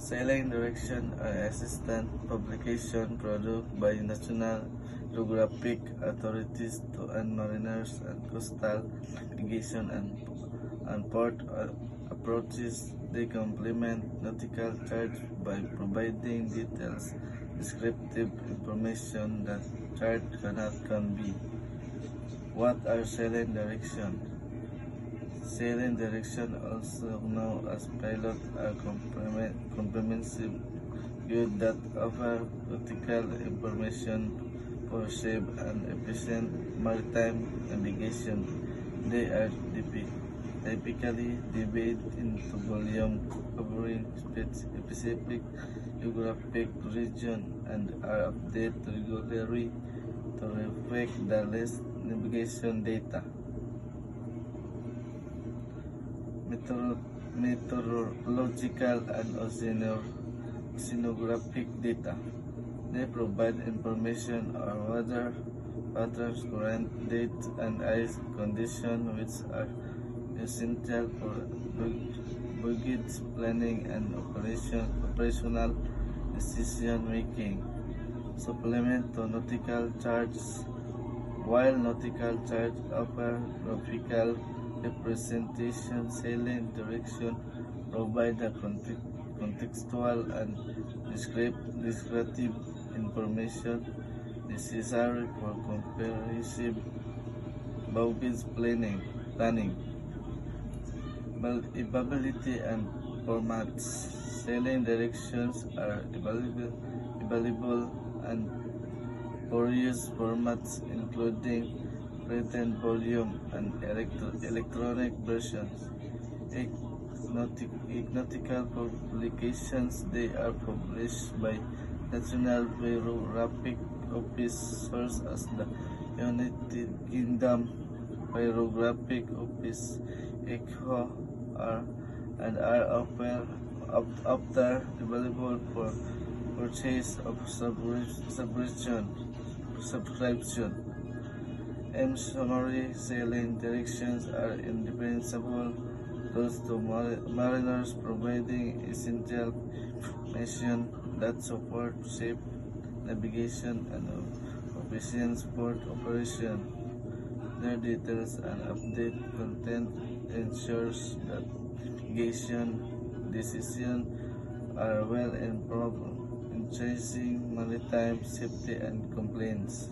Sailing direction are assistant publication produced by National Geographic authorities to mariners and coastal navigation and port approaches. They complement nautical charts by providing details, descriptive information that chart cannot convey. What are sailing direction? Sailing direction, also known as pilot, are comprehensive views that offer critical information for safe and efficient maritime navigation. They are typically divided into volumes covering specific geographic region and are updated regularly to reflect the latest navigation data. Meteorological and oceanographic data. They provide information on weather patterns, current date, and ice conditions, which are essential for voyage planning and operational decision making. Supplement to nautical charts. While nautical charts offer graphical representation, sailing direction provide a contextual and descriptive information necessary for comprehensive voyage planning. Availability and formats. Sailing directions are available and various formats including written volume and electronic versions. Nautical publications. They are published by National Geographic Office, source as the United Kingdom Geographic Office (ECHO), and are often available for purchase of subscription. In summary, sailing directions are indispensable tools to mariners, providing essential information that support safe navigation and efficient port operation. Their details and update content ensures that navigation decisions are well informed, enhancing maritime safety and compliance.